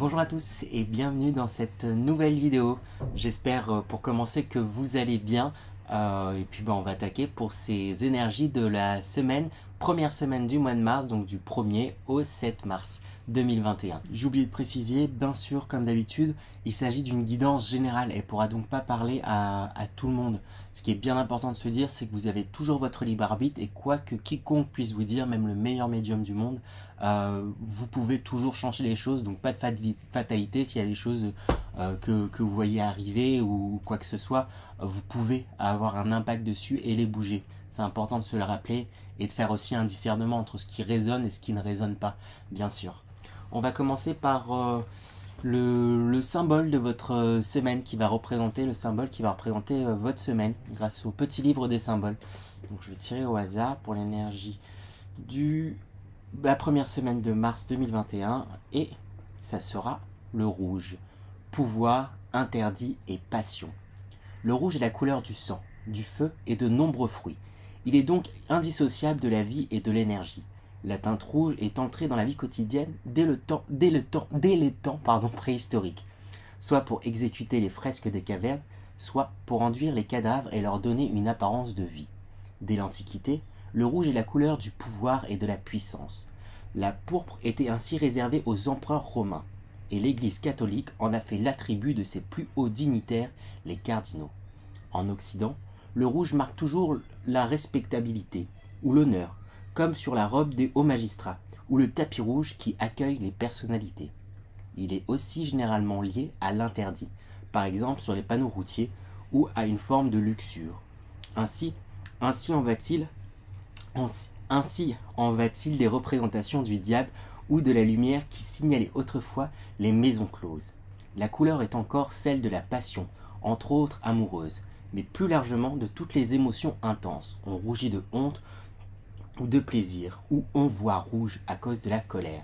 Bonjour à tous et bienvenue dans cette nouvelle vidéo. J'espère pour commencer que vous allez bien et puis on va attaquer pour ces énergies de la semaine, première semaine du mois de mars, donc du 1er au 7 mars 2021. J'ai oublié de préciser, bien sûr comme d'habitude, il s'agit d'une guidance générale et pourra donc pas parler à tout le monde. Ce qui est bien important de se dire, c'est que vous avez toujours votre libre arbitre et quoi que quiconque puisse vous dire, même le meilleur médium du monde, vous pouvez toujours changer les choses, donc pas de fatalité. S'il y a des choses que vous voyez arriver ou quoi que ce soit, vous pouvez avoir un impact dessus et les bouger. C'est important de se le rappeler et de faire aussi un discernement entre ce qui résonne et ce qui ne résonne pas, bien sûr. On va commencer par le symbole de votre semaine qui va représenter votre semaine grâce au petit livre des symboles. Donc je vais tirer au hasard pour l'énergie du la première semaine de mars 2021 et ça sera le rouge. Pouvoir, interdit et passion. Le rouge est la couleur du sang, du feu et de nombreux fruits. Il est donc indissociable de la vie et de l'énergie. La teinte rouge est entrée dans la vie quotidienne dès les temps préhistoriques, soit pour exécuter les fresques des cavernes, soit pour enduire les cadavres et leur donner une apparence de vie. Dès l'Antiquité, le rouge est la couleur du pouvoir et de la puissance. La pourpre était ainsi réservée aux empereurs romains, et l'Église catholique en a fait l'attribut de ses plus hauts dignitaires, les cardinaux. En Occident, le rouge marque toujours la respectabilité ou l'honneur, comme sur la robe des hauts magistrats, ou le tapis rouge qui accueille les personnalités. Il est aussi généralement lié à l'interdit, par exemple sur les panneaux routiers, ou à une forme de luxure. Ainsi en va-t-il des représentations du diable ou de la lumière qui signalaient autrefois les maisons closes. La couleur est encore celle de la passion, entre autres amoureuse, mais plus largement de toutes les émotions intenses. On rougit de honte ou de plaisir, ou on voit rouge à cause de la colère.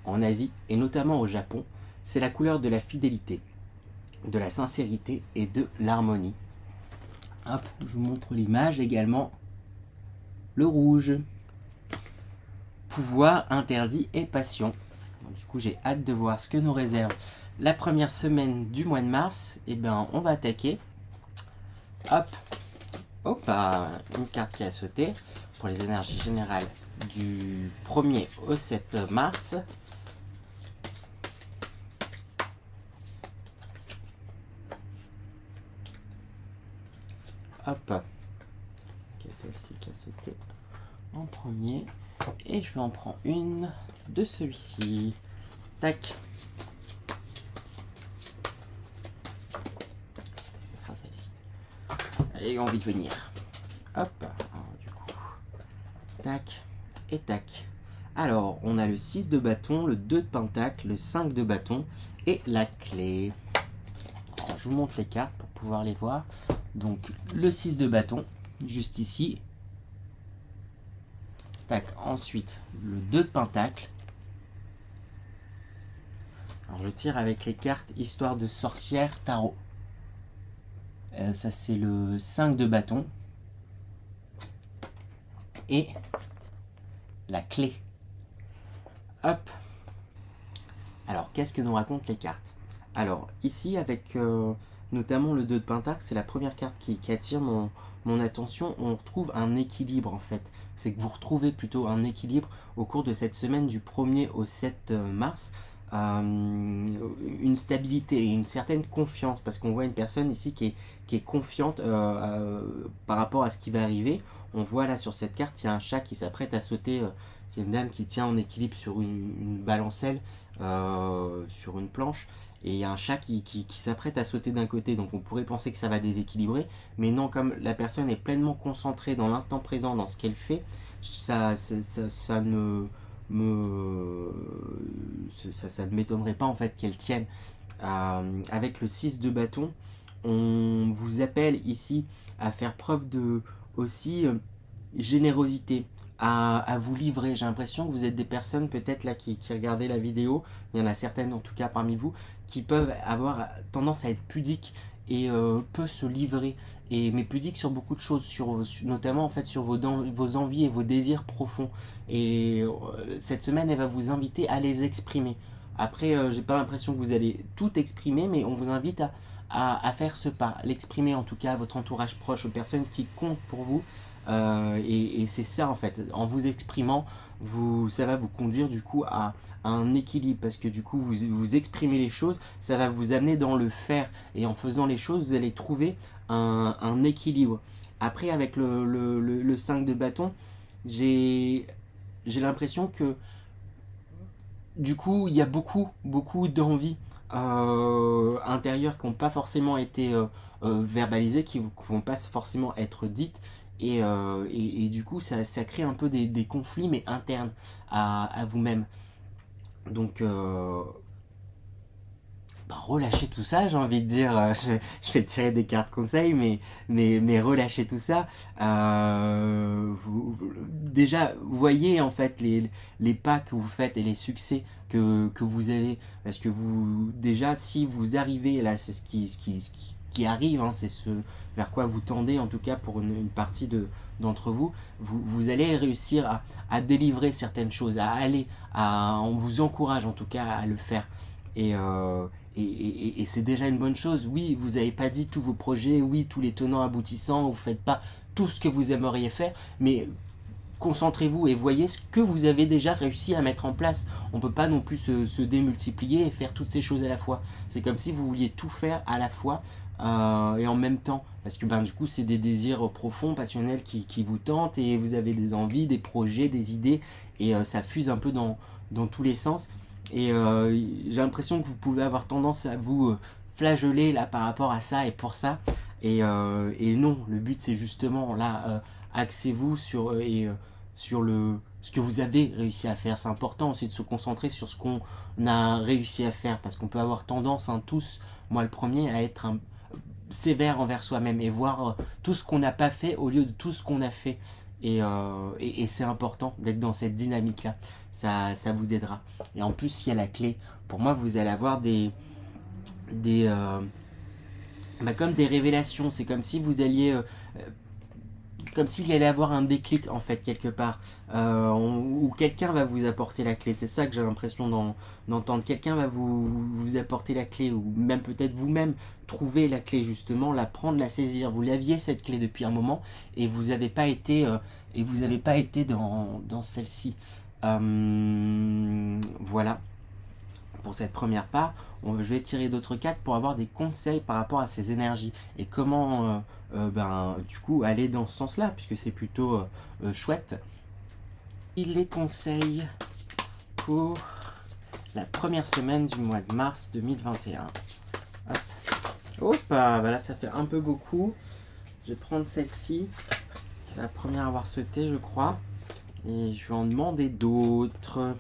En Asie, et notamment au Japon, c'est la couleur de la fidélité, de la sincérité et de l'harmonie. Hop, je vous montre l'image également. Le rouge. Pouvoir, interdit et passion. Du coup, j'ai hâte de voir ce que nous réserve la première semaine du mois de mars. Et on va attaquer. Hop. Hop, une carte qui a sauté pour les énergies générales du 1er au 7 mars. Hop. Okay, celle-ci qui a sauté en premier. Et je vais en prendre une de celui-ci. Tac. Ce sera celle-ci. Allez, envie de venir. Hop. Alors, du coup. Tac. Et tac. Alors, on a le 6 de bâton, le 2 de pentacle, le 5 de bâton et la clé. Alors, je vous montre les cartes pour pouvoir les voir. Donc, le 6 de bâton, juste ici. Tac, ensuite, le 2 de pentacle. Alors, je tire avec les cartes Histoire de sorcière tarot. Ça, c'est le 5 de bâton. Et la clé. Hop. Alors, qu'est-ce que nous racontent les cartes? Alors, ici, avec notamment le 2 de pentacle, c'est la première carte qui attire mon attention. On retrouve un équilibre, en fait. C'est que vous retrouvez plutôt un équilibre au cours de cette semaine du 1er au 7 mars. Une stabilité et une certaine confiance, parce qu'on voit une personne ici qui est confiante par rapport à ce qui va arriver. On voit là sur cette carte, il y a un chat qui s'apprête à sauter. C'est une dame qui tient en équilibre sur une balancelle, sur une planche, et il y a un chat qui s'apprête à sauter d'un côté. Donc on pourrait penser que ça va déséquilibrer, mais non, comme la personne est pleinement concentrée dans l'instant présent, dans ce qu'elle fait, ça ne m'étonnerait pas en fait qu'elle tienne. Avec le 6 de bâton, on vous appelle ici à faire preuve de aussi générosité, à vous livrer. J'ai l'impression que vous êtes des personnes peut-être là qui regardaient la vidéo, il y en a certaines en tout cas parmi vous, qui peuvent avoir tendance à être pudiques et peut se livrer, mais pudique sur beaucoup de choses, notamment en fait sur vos envies et vos désirs profonds. Et cette semaine, elle va vous inviter à les exprimer, Après, j'ai pas l'impression que vous allez tout exprimer, mais on vous invite à faire ce pas, l'exprimer en tout cas à votre entourage proche, aux personnes qui comptent pour vous. Et c'est ça en fait, en vous exprimant, ça va vous conduire du coup à un équilibre, parce que du coup vous exprimez les choses, ça va vous amener dans le faire, et en faisant les choses vous allez trouver un équilibre. Après, avec le 5 de bâton, j'ai l'impression que du coup il y a beaucoup d'envies intérieures qui n'ont pas forcément été verbalisées, qui ne vont pas forcément être dites. Et du coup, ça crée un peu des conflits, mais internes à vous-même. Donc, relâchez tout ça, j'ai envie de dire. Je vais tirer des cartes conseils, mais relâchez tout ça. Déjà, voyez en fait les pas que vous faites et les succès que vous avez. Parce que déjà, si vous arrivez, là, c'est ce qui arrive, hein, c'est ce vers quoi vous tendez, en tout cas pour une partie d'entre vous, vous allez réussir à délivrer certaines choses, on vous encourage en tout cas à le faire. Et c'est déjà une bonne chose. Oui, vous n'avez pas dit tous vos projets, oui, tous les tenants aboutissants, vous ne faites pas tout ce que vous aimeriez faire, mais concentrez-vous et voyez ce que vous avez déjà réussi à mettre en place. On ne peut pas non plus se démultiplier et faire toutes ces choses à la fois. C'est comme si vous vouliez tout faire à la fois et en même temps. Parce que du coup, c'est des désirs profonds, passionnels qui vous tentent, et vous avez des envies, des projets, des idées, et ça fuse un peu dans tous les sens. Et j'ai l'impression que vous pouvez avoir tendance à vous flageoler là par rapport à ça et pour ça. Et non, le but c'est justement là, axez-vous sur ce que vous avez réussi à faire. C'est important aussi de se concentrer sur ce qu'on a réussi à faire, parce qu'on peut avoir tendance, hein, tous, moi le premier, à être sévère envers soi-même et voir tout ce qu'on n'a pas fait au lieu de tout ce qu'on a fait. Et c'est important d'être dans cette dynamique-là. Ça vous aidera. Et en plus, il y a la clé. Pour moi, vous allez avoir comme des révélations. C'est comme si vous alliez comme s'il allait avoir un déclic en fait quelque part, où quelqu'un va vous apporter la clé. C'est ça que j'ai l'impression d'entendre. Quelqu'un va vous apporter la clé, ou même peut-être vous-même trouver la clé, justement, la prendre, la saisir. Vous l'aviez cette clé depuis un moment et vous n'avez pas été dans celle-ci. Voilà. Pour cette première part, je vais tirer d'autres cartes pour avoir des conseils par rapport à ces énergies et comment du coup aller dans ce sens-là, puisque c'est plutôt chouette. Les conseils pour la première semaine du mois de mars 2021. Hop. Hop, voilà, ça fait un peu beaucoup. Je vais prendre celle-ci. C'est la première à avoir sauté, je crois. Et je vais en demander d'autres.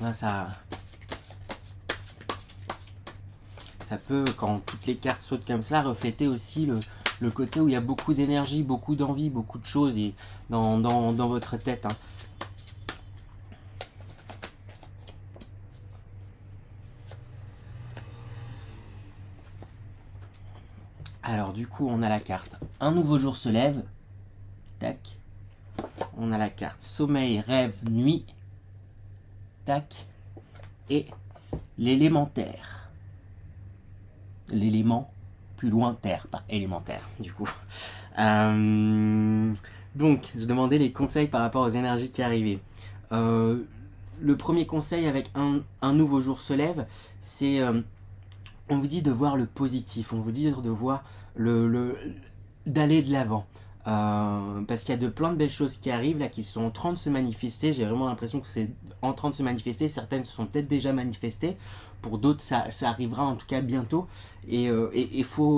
Là, ça peut, quand toutes les cartes sautent comme ça, refléter aussi le côté où il y a beaucoup d'énergie, beaucoup d'envie, beaucoup de choses dans votre tête, hein. Alors du coup, on a la carte Un nouveau jour se lève. Tac. On a la carte Sommeil, rêve, nuit. Tac. Et l'élémentaire. L'élément, plus loin, terre, pas élémentaire, du coup. Donc, je demandais les conseils par rapport aux énergies qui arrivaient. Le premier conseil avec un nouveau jour se lève, c'est... on vous dit de voir le positif, on vous dit de voir d'aller de l'avant. Parce qu'il y a plein de belles choses qui arrivent là, qui sont en train de se manifester. J'ai vraiment l'impression que c'est en train de se manifester. Certaines se sont peut-être déjà manifestées. Pour d'autres, ça arrivera en tout cas bientôt. Et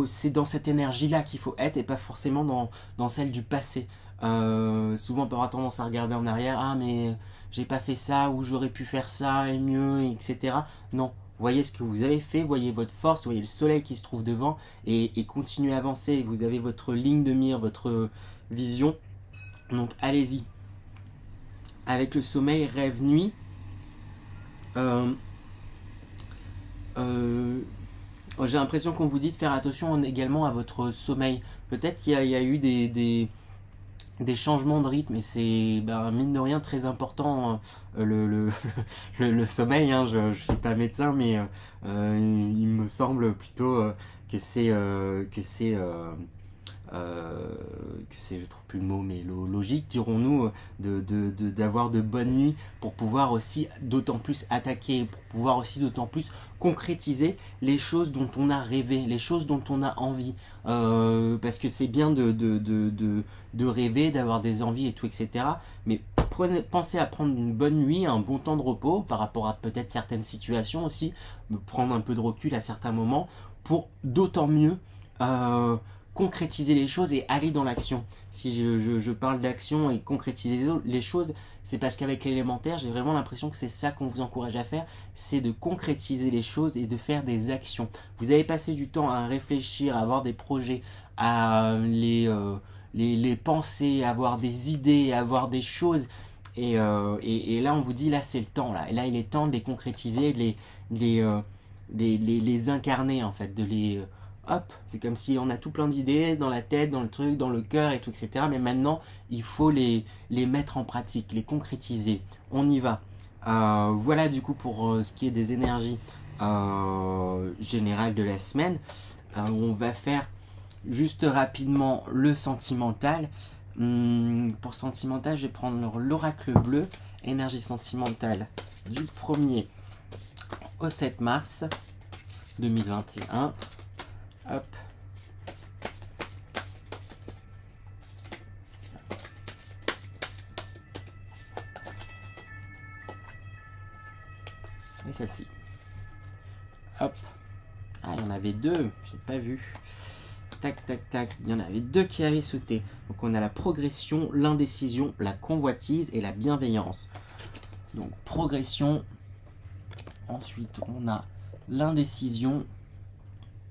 c'est dans cette énergie-là qu'il faut être, et pas forcément dans celle du passé. Souvent, on peut avoir tendance à regarder en arrière. Ah, mais j'ai pas fait ça, ou j'aurais pu faire ça, et mieux, etc. Non. Voyez ce que vous avez fait, voyez votre force, voyez le soleil qui se trouve devant, et continuez à avancer. Vous avez votre ligne de mire, votre vision. Donc allez-y. Avec le sommeil, rêve, nuit. J'ai l'impression qu'on vous dit de faire attention également à votre sommeil. Peut-être qu'il y a eu des des changements de rythme et c'est mine de rien très important le sommeil, hein. Je suis pas médecin mais il me semble plutôt que c'est je trouve plus le mot, mais logique, dirons-nous, d'avoir de bonnes nuits pour pouvoir aussi d'autant plus attaquer, pour pouvoir aussi d'autant plus concrétiser les choses dont on a rêvé, les choses dont on a envie. Parce que c'est bien de rêver, d'avoir des envies et tout, etc. Mais pensez à prendre une bonne nuit, un bon temps de repos par rapport à peut-être certaines situations aussi, prendre un peu de recul à certains moments pour d'autant mieux concrétiser les choses et aller dans l'action. Si je parle d'action et concrétiser les choses, c'est parce qu'avec l'élémentaire, j'ai vraiment l'impression que c'est ça qu'on vous encourage à faire, c'est de concrétiser les choses et de faire des actions. Vous avez passé du temps à réfléchir, à avoir des projets, à les penser, à avoir des idées, à avoir des choses. Et là, on vous dit, là, c'est le temps. Là, et là, il est temps de les concrétiser, de les incarner, en fait, de les... hop, c'est comme si on a tout plein d'idées dans la tête, dans le truc, dans le cœur et tout, etc. Mais maintenant, il faut les mettre en pratique, les concrétiser. On y va. Voilà du coup pour ce qui est des énergies générales de la semaine. On va faire juste rapidement le sentimental. Pour sentimental, je vais prendre l'oracle bleu, énergie sentimentale du 1er au 7 mars 2021. Hop. Et celle-ci. Hop. Ah, il y en avait deux, j'ai pas vu. Tac, tac, tac. Il y en avait deux qui avaient sauté. Donc on a la progression, l'indécision, la convoitise et la bienveillance. Donc progression. Ensuite, on a l'indécision.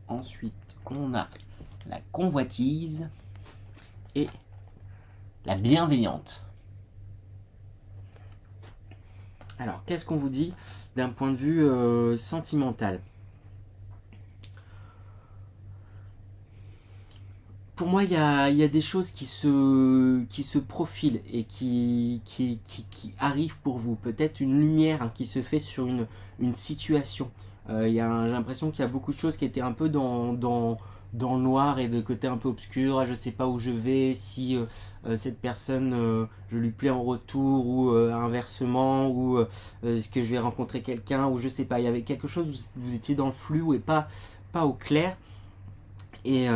Ensuite, on a la convoitise et la bienveillante. Alors, qu'est-ce qu'on vous dit d'un point de vue sentimental? Pour moi, il y a des choses qui se profilent et qui arrivent pour vous. Peut-être une lumière hein, qui se fait sur une situation. J'ai l'impression qu'il y a beaucoup de choses qui étaient un peu dans le noir et de côté un peu obscur. Je sais pas où je vais, si cette personne, je lui plais en retour ou inversement, ou est-ce que je vais rencontrer quelqu'un, ou je sais pas. Il y avait quelque chose où vous étiez dans le flou et pas au clair. Et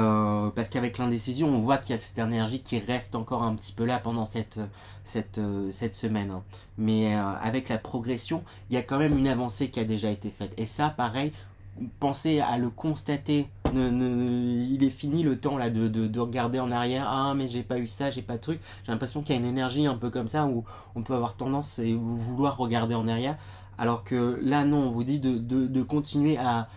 parce qu'avec l'indécision, on voit qu'il y a cette énergie qui reste encore un petit peu là pendant cette semaine. Hein. Mais avec la progression, il y a quand même une avancée qui a déjà été faite. Et ça, pareil, pensez à le constater. Il est fini le temps là de regarder en arrière. Ah, mais j'ai pas eu ça, j'ai pas de truc. J'ai l'impression qu'il y a une énergie un peu comme ça où on peut avoir tendance à vouloir regarder en arrière. Alors que là, non, on vous dit de continuer à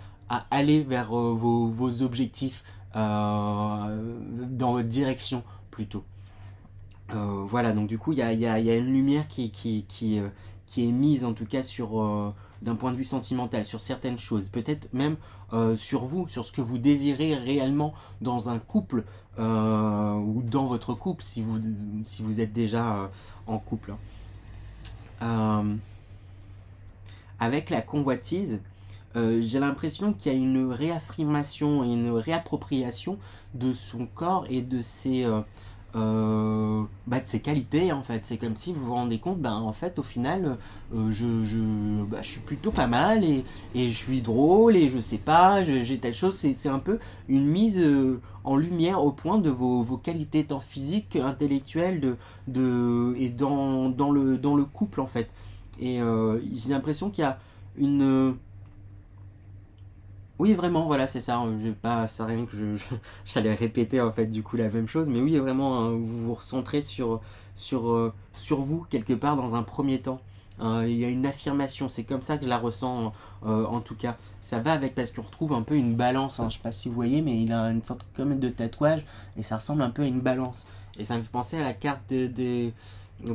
aller vers vos objectifs. Dans votre direction plutôt. Voilà, donc du coup il y a une lumière qui est mise en tout cas sur d'un point de vue sentimental sur certaines choses, peut-être même sur vous, sur ce que vous désirez réellement dans un couple ou dans votre couple si vous êtes déjà en couple. Avec la convoitise, j'ai l'impression qu'il y a une réaffirmation et une réappropriation de son corps et de ses qualités en fait. C'est comme si vous vous rendez compte, en fait au final je suis plutôt pas mal et je suis drôle et je sais pas, j'ai telle chose. C'est un peu une mise en lumière au point de vos qualités tant physiques, intellectuelles et dans le couple en fait. Et j'ai l'impression qu'il y a une... Oui, vraiment, voilà, c'est ça. Ça rien que j'allais répéter en fait du coup la même chose, mais oui, vraiment, hein, vous vous recentrez sur vous quelque part dans un premier temps. Il y a une affirmation, c'est comme ça que je la ressens en tout cas. Ça va avec parce qu'on retrouve un peu une balance. Hein, je sais pas si vous voyez, mais il a une sorte comme de tatouage et ça ressemble un peu à une balance. Et ça me fait penser à la carte des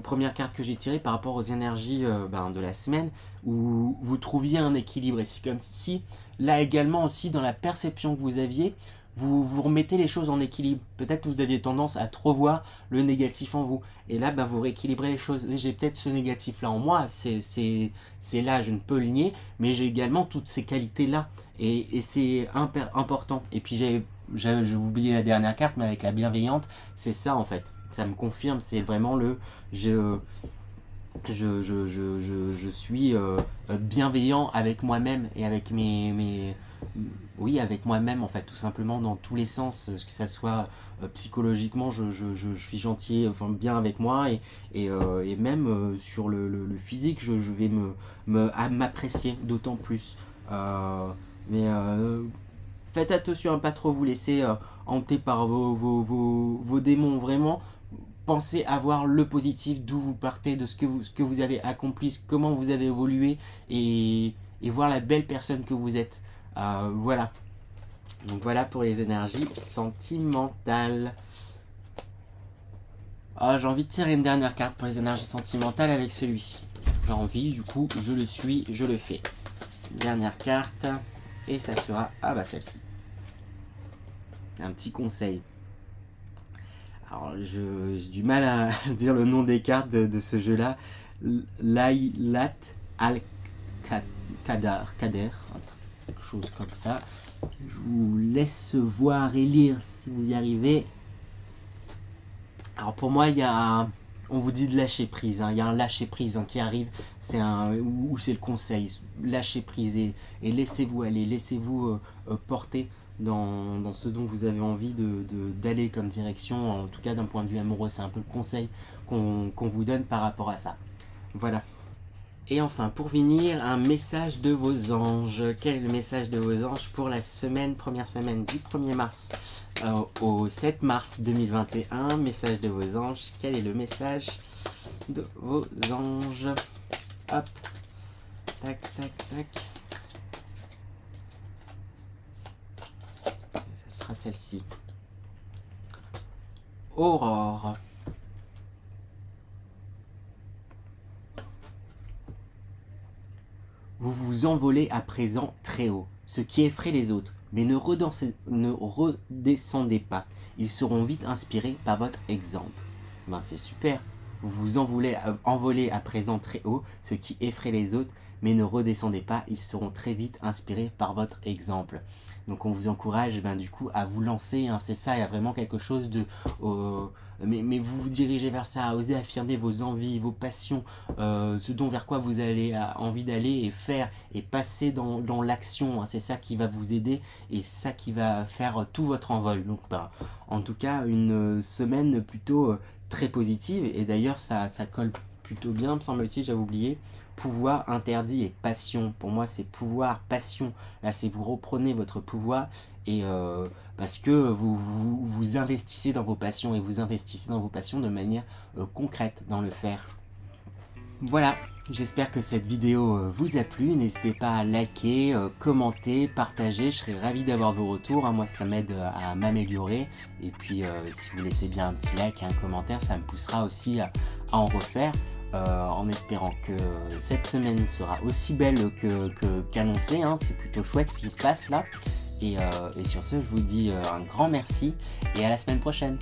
premières cartes que j'ai tirées par rapport aux énergies de la semaine où vous trouviez un équilibre. Et c'est comme si là également aussi dans la perception que vous aviez, vous remettez les choses en équilibre. Peut-être que vous aviez tendance à trop voir le négatif en vous. Et là, vous rééquilibrez les choses. J'ai peut-être ce négatif-là en moi, c'est là, je ne peux le nier, mais j'ai également toutes ces qualités-là. Et c'est important. Et puis j'ai oublié la dernière carte, mais avec la bienveillante, c'est ça en fait. Ça me confirme, c'est vraiment je suis bienveillant avec moi-même et avec oui, avec moi-même en fait, tout simplement dans tous les sens, que ça soit psychologiquement, je suis gentil, enfin bien avec moi et même sur le physique, je vais m'apprécier d'autant plus. Mais faites attention à pas trop vous laisser hanter par vos démons, vraiment. Pensez à voir le positif, d'où vous partez, de ce que vous avez accompli, comment vous avez évolué et voir la belle personne que vous êtes. Voilà. Donc voilà pour les énergies sentimentales. J'ai envie de tirer une dernière carte pour les énergies sentimentales avec celui-ci. J'ai envie, du coup, je le suis, je le fais. Dernière carte. Et ça sera... celle-ci. Un petit conseil. Alors, j'ai du mal à dire le nom des cartes de ce jeu-là. Laylat al-Kader, quelque chose comme ça. Je vous laisse voir et lire si vous y arrivez. Alors pour moi, on vous dit de lâcher prise. Il y a un lâcher prise qui arrive. C'est le conseil. Lâchez prise et laissez-vous aller, laissez-vous porter dans ce dont vous avez envie d'aller comme direction, en tout cas d'un point de vue amoureux. C'est un peu le conseil qu'on vous donne par rapport à ça. Voilà. Et enfin, pour finir, un message de vos anges. Quel est le message de vos anges pour la première semaine du 1er mars au 7 mars 2021? Message de vos anges. Quel est le message de vos anges? Hop. Tac, tac, tac. Ça sera celle-ci. Aurore. Vous vous envolez à présent très haut, ce qui effraie les autres, mais ne redescendez pas. Ils seront vite inspirés par votre exemple. C'est super. Vous vous envolez à présent très haut, ce qui effraie les autres, mais ne redescendez pas. Ils seront très vite inspirés par votre exemple. Donc on vous encourage du coup à vous lancer. C'est ça, il y a vraiment quelque chose de... mais vous vous dirigez vers ça, osez affirmer vos envies, vos passions, ce dont vers quoi vous avez envie d'aller et faire et passer dans l'action. C'est ça qui va vous aider et ça qui va faire tout votre envol. Donc en tout cas une semaine plutôt très positive et d'ailleurs ça colle plutôt bien, me semble-t-il, j'avais oublié. Pouvoir, interdit et passion. Pour moi, c'est pouvoir, passion. Là, c'est vous reprenez votre pouvoir et parce que vous investissez dans vos passions et vous investissez dans vos passions de manière concrète dans le faire. Voilà, j'espère que cette vidéo vous a plu. N'hésitez pas à liker, commenter, partager. Je serais ravi d'avoir vos retours. Moi, ça m'aide à m'améliorer. Et puis, si vous laissez bien un petit like et un commentaire, ça me poussera aussi à en refaire. En espérant que cette semaine sera aussi belle qu'annoncée. C'est plutôt chouette ce qui se passe là. Et sur ce, je vous dis un grand merci et à la semaine prochaine.